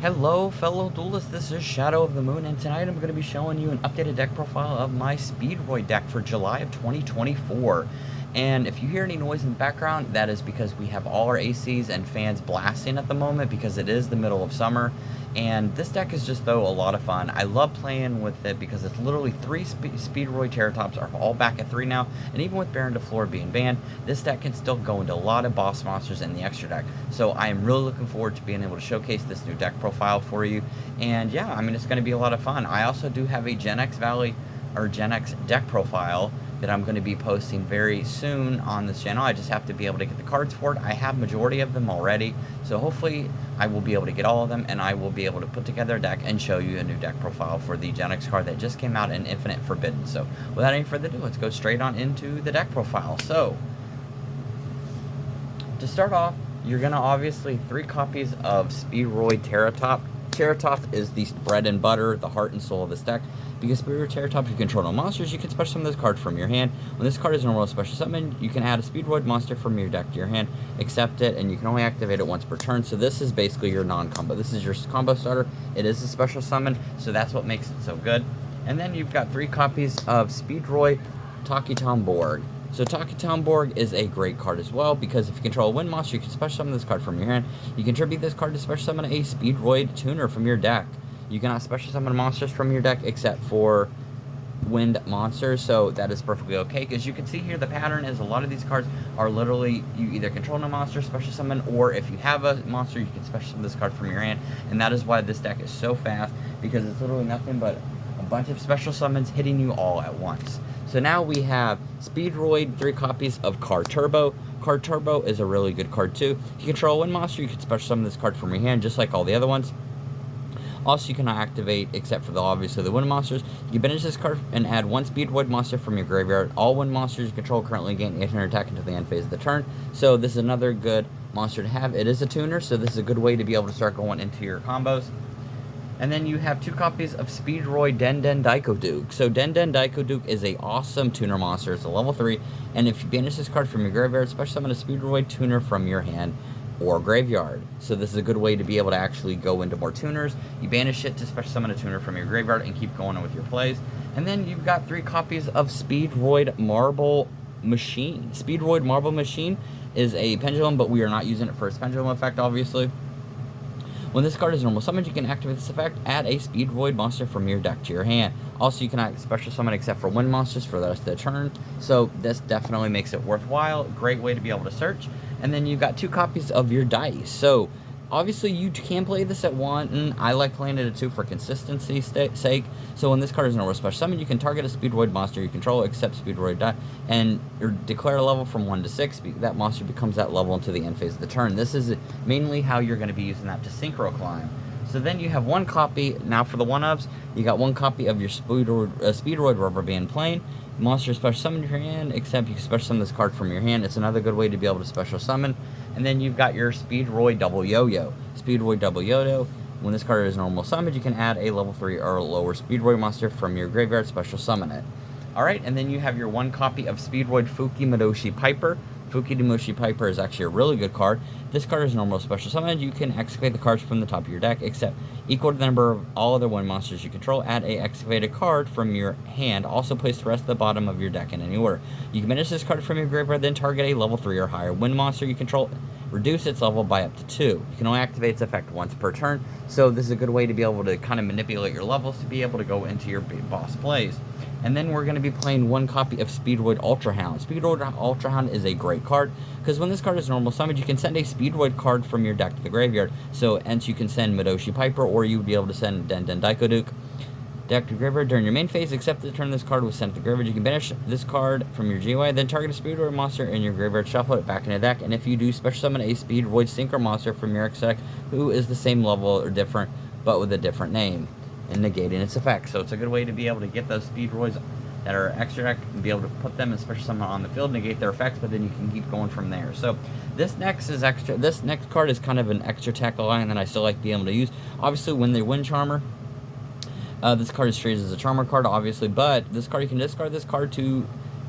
Hello fellow duelists, this is Shadow of the Moon, and tonight I'm going to be showing you an updated deck profile of my Speedroid deck for July of 2024. And if you hear any noise in the background, that is because we have all our ACs and fans blasting at the moment because it is the middle of summer. And this deck is just, though, a lot of fun. I love playing with it because it's literally three Speedroid Terratops are all back at 3 now. And even with Baron de Fleur being banned, this deck can still go into a lot of boss monsters in the extra deck. So I am really looking forward to being able to showcase this new deck profile for you. And yeah, I mean, it's going to be a lot of fun. I also do have a Gen X deck profile that I'm going to be posting very soon on this channel. I just have to be able to get the cards for it. I have majority of them already, so hopefully I will be able to get all of them, and I will be able to put together a deck and show you a new deck profile for the Gen X card that just came out in Infinite Forbidden. So without any further ado, let's go straight on into the deck profile. So to start off, you're going to obviously 3 copies of Speedroid Terratop. Terratop is the bread and butter, the heart and soul of this deck. Because Speedroid Terratop, you control no monsters, you can special summon this card from your hand. When this card is normal special summon, you can add a Speedroid monster from your deck to your hand, accept it, and you can only activate it once per turn. So this is basically your non-combo. This is your combo starter. It is a special summon, so that's what makes it so good. And then you've got 3 copies of Speedroid Takitom Borg. So Takitom Borg is a great card as well, because if you control a wind monster, you can special summon this card from your hand. You can tribute this card to special summon a Speedroid tuner from your deck. You cannot special summon monsters from your deck except for wind monsters, so that is perfectly okay. Because you can see here, the pattern is a lot of these cards are literally, you either control no monster, special summon, or if you have a monster, you can special summon this card from your hand. And that is why this deck is so fast, because it's literally nothing but a bunch of special summons hitting you all at once. So now we have Speedroid, 3 copies of Card Turbo. Card Turbo is a really good card too. If you control a wind monster, you can special summon this card from your hand, just like all the other ones. Also, you cannot activate, except for obviously the wind monsters. You can banish this card and add 1 Speedroid monster from your graveyard. All wind monsters you control currently gain 800 attack until the end phase of the turn. So this is another good monster to have. It is a tuner, so this is a good way to be able to start going into your combos. And then you have 2 copies of Speedroid Den Daikoduke. So Den Daikoduke is a awesome tuner monster. It's a level 3, and if you banish this card from your graveyard, special summon a Speedroid tuner from your hand or graveyard. So this is a good way to be able to actually go into more tuners. You banish it to special summon a tuner from your graveyard and keep going with your plays. And then you've got 3 copies of Speedroid Marble Machine. Speedroid Marble Machine is a pendulum, but we are not using it for its pendulum effect, obviously. When this card is normal summoned, you can activate this effect, add a Speedroid monster from your deck to your hand. Also, you cannot special summon except for wind monsters for the rest of the turn, so this definitely makes it worthwhile. Great way to be able to search. And then you've got 2 copies of your dice. So obviously you can play this at 1, and I like playing it at 2 for consistency's sake. So when this card is normal special summon, you can target a Speedroid monster you control, except Speedroid die, and declare a level from 1 to 6. That monster becomes that level until the end phase of the turn. This is mainly how you're going to be using that to synchro climb. So then you have 1 copy, now for the 1-ups, you got 1 copy of your Speedroid Rubber Band Plane. Monster special summon your hand, except you can special summon this card from your hand. It's another good way to be able to special summon. And then you've got your Speedroid Double Yo-Yo. Speedroid Double Yo-Yo, when this card is normal summoned, you can add a level 3 or lower Speedroid monster from your graveyard, special summon it. Alright, and then you have your 1 copy of Speedroid Fuki Madoshi Piper. Fuki Madoshi Piper is actually a really good card. This card is normal special summoned. You can excavate the cards from the top of your deck, except equal to the number of all other wind monsters you control. Add a excavated card from your hand. Also place the rest of the bottom of your deck in any order. You can banish this card from your graveyard, then target a level 3 or higher wind monster you control. Reduce its level by up to 2. You can only activate its effect once per turn, so this is a good way to be able to kind of manipulate your levels to be able to go into your big boss plays. And then we're going to be playing 1 copy of Speedroid Ultra Hound. Speedroid Ultra Hound is a great card, because when this card is normal summoned, you can send a Speedroid card from your deck to the graveyard. So hence you can send Madoshi Piper, or you would be able to send Den Daikoduke deck to graveyard during your main phase, except the turn this card was sent to the graveyard. You can banish this card from your GUI, then target a Speedroid monster in your graveyard, shuffle it back in the deck, and if you do, special summon a Speedroid Synchro monster from your X deck, who is the same level or different, but with a different name, and negating its effect. So it's a good way to be able to get those Speedroids that are extra deck and be able to put them and special summon on the field, negate their effects, but then you can keep going from there. So this next card is kind of an extra tackle line that I still like being able to use. Obviously, when they Wind Charmer, this card is treated as a Charmer card, obviously, but this card, you can discard this card to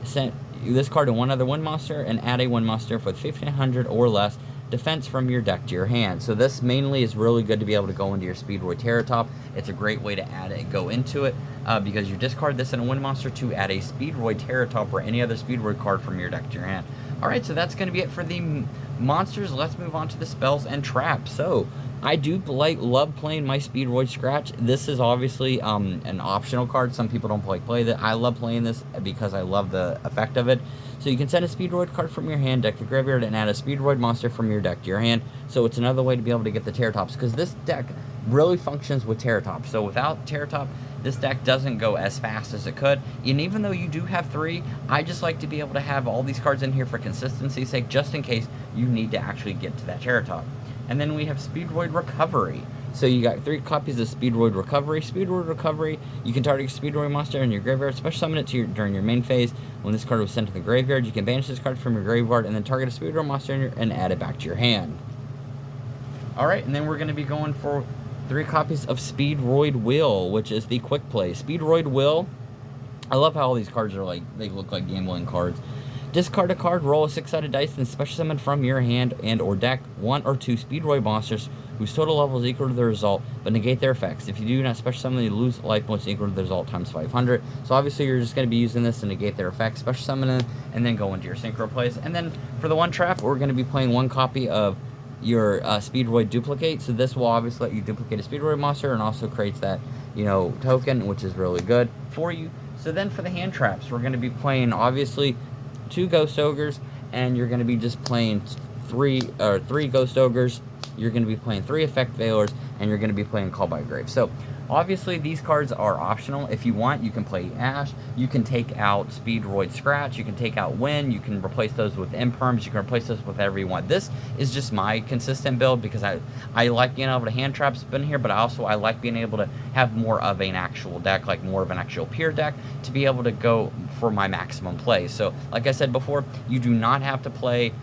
send this card to one other Wind Monster and add a Wind Monster with 1500 or less defense from your deck to your hand. So this mainly is really good to be able to go into your Speedroid Teratop. It's a great way to add it and go into it because you discard this in a win monster to add a Speedroid Teratop or any other Speedroid card from your deck to your hand. Alright, so that's going to be it for the monsters. Let's move on to the spells and traps. So I do love playing my Speedroid Scratch. This is obviously an optional card. Some people don't play that. I love playing this because I love the effect of it. So you can send a Speedroid card from your hand, deck the graveyard, and add a Speedroid monster from your deck to your hand. So it's another way to be able to get the Teratops, because this deck really functions with Teratops. So without Teratop, this deck doesn't go as fast as it could. And even though you do have 3, I just like to be able to have all these cards in here for consistency's sake, just in case you need to actually get to that Teratop. And then we have Speedroid Recovery. So you got 3 copies of Speedroid Recovery. Speedroid Recovery, you can target your Speedroid monster in your graveyard, special summon it to during your main phase. When this card was sent to the graveyard, you can banish this card from your graveyard and then target a Speedroid monster and add it back to your hand. Alright, and then we're going to be going for 3 copies of Speedroid Will, which is the quick play. Speedroid Will, I love how all these cards are they look like gambling cards. Discard a card, roll a 6-sided dice, and special summon from your hand and or deck 1 or 2 Speedroid monsters whose total level is equal to the result, but negate their effects. If you do not special summon, you lose life points equal to the result times 500. So obviously you're just going to be using this to negate their effects, special summon them, and then go into your synchro plays. And then for the one trap, we're going to be playing 1 copy of your Speedroid Duplicate. So this will obviously let you duplicate a Speedroid monster and also creates that, token, which is really good for you. So then for the hand traps, we're going to be playing obviously 2 Ghost Ogres, and you're going to be just playing 3 Ghost Ogres. You're going to be playing 3 Effect Veilers, and you're going to be playing Call by Grave. So obviously these cards are optional. If you want, you can play Ash. You can take out Speedroid Scratch. You can take out Win. You can replace those with Imperms. You can replace those with whatever you want. This is just my consistent build because I like being able to hand trap spin here, but I like being able to have more of an actual deck, like more of an actual pure deck, to be able to go for my maximum play. So like I said before, you do not have to play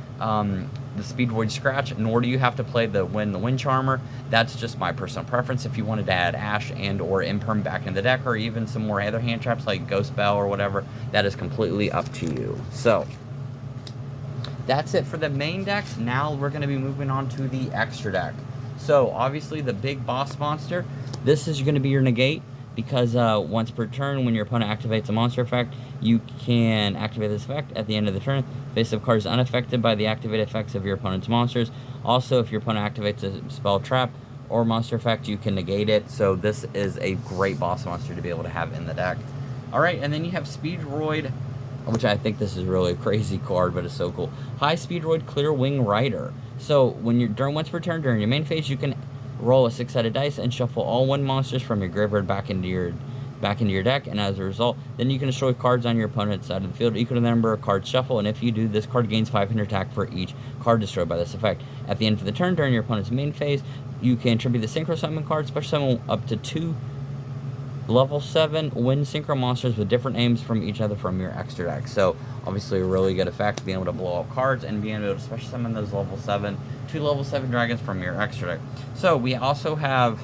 the Speedroid Scratch, nor do you have to play the Wind Charmer. That's just my personal preference. If you wanted to add Ash and or Imperm back in the deck, or even some more other hand traps like Ghost Bell or whatever, that is completely up to you. So that's it for the main deck. Now we're going to be moving on to the extra deck. So obviously the big boss monster, this is going to be your negate, because once per turn, when your opponent activates a monster effect, you can activate this effect at the end of the turn. Face-up card is unaffected by the activated effects of your opponent's monsters. Also, if your opponent activates a spell, trap, or monster effect, you can negate it. So this is a great boss monster to be able to have in the deck. Alright, and then you have Speedroid, which I think this is really a crazy card, but it's so cool. High Speedroid Clear Wing Rider. So when you're once per turn during your main phase, you can roll a 6-sided dice and shuffle all 1 monsters from your graveyard back into your deck, and as a result, then you can destroy cards on your opponent's side of the field equal to the number of cards shuffle, and if you do, this card gains 500 attack for each card destroyed by this effect. At the end of the turn, during your opponent's main phase, you can tribute the Synchro Summon card, special summon up to 2 level 7 Wind Synchro monsters with different names from each other from your extra deck. So obviously a really good effect, being able to blow up cards and being able to special summon those level 7, 2 level 7 dragons from your extra deck. So we also have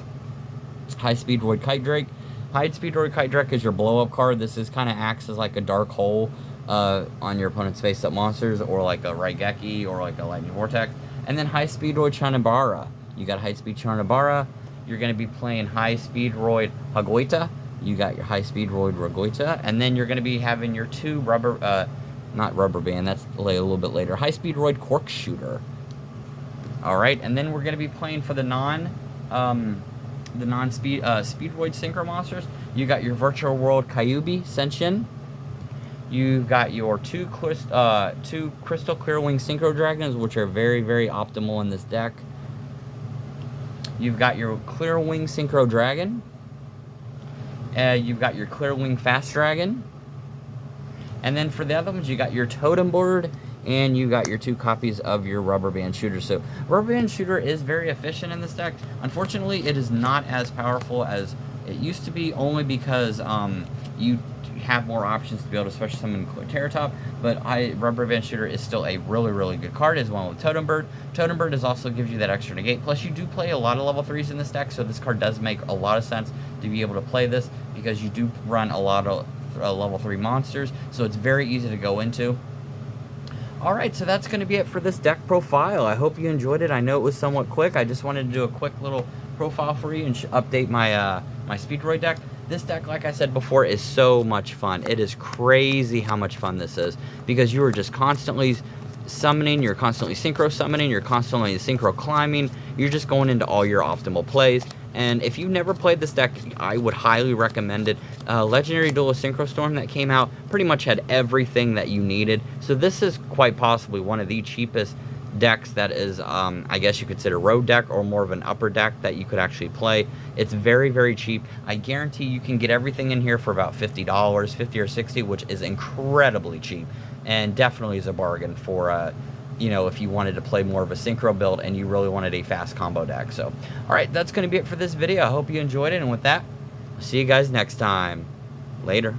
High Speedroid Kite Drake. High Speedroid Kite Drake is your blow up card. This is kind of acts as like a dark hole on your opponent's face up monsters, or like a Raigeki or like a Lightning Vortex. And then High Speedroid Chanabara. You got High Speed Chanabara. You're going to be playing High Speedroid Hagoita. You got your High Speedroid Ragoita. And then you're going to be having your 2 not Rubber Band, that's a little bit later. High Speedroid Cork Shooter. Alright, and then we're going to be playing for the Speedroid Synchro monsters. You got your Virtual World Kyubi Senshin. You've got your 2 Crystal Clear Wing Synchro Dragons, which are very, very optimal in this deck. You've got your Clear Wing Synchro Dragon. You've got your Clear Wing Fast Dragon. And then for the other ones, you got your Totem Bird, and you got your 2 copies of your Rubber Band Shooter. So Rubber Band Shooter is very efficient in this deck. Unfortunately, it is not as powerful as it used to be, only because you have more options to be able to special summon Teratop, but Rubber Band Shooter is still a really, really good card, as well with Totem Bird. Totem Bird also gives you that extra negate, plus you do play a lot of level 3s in this deck, so this card does make a lot of sense to be able to play this, because you do run a lot of level 3 monsters, so it's very easy to go into. All right, so that's going to be it for this deck profile. I hope you enjoyed it. I know it was somewhat quick. I just wanted to do a quick little profile for you and update my my Speedroid deck. This deck, like I said before, is so much fun. It is crazy how much fun this is, because you are just constantly summoning, you're constantly synchro summoning, you're constantly synchro climbing, you're just going into all your optimal plays. And if you've never played this deck, I would highly recommend it. Legendary Duelist Synchro Storm that came out pretty much had everything that you needed. So this is quite possibly one of the cheapest decks that is, I guess you could consider road deck, or more of an upper deck that you could actually play. It's very, very cheap. I guarantee you can get everything in here for about $50, $50 or $60, which is incredibly cheap, and definitely is a bargain for you know, if you wanted to play more of a synchro build and you really wanted a fast combo deck. So, all right, that's going to be it for this video. I hope you enjoyed it, and with that, see you guys next time. Later.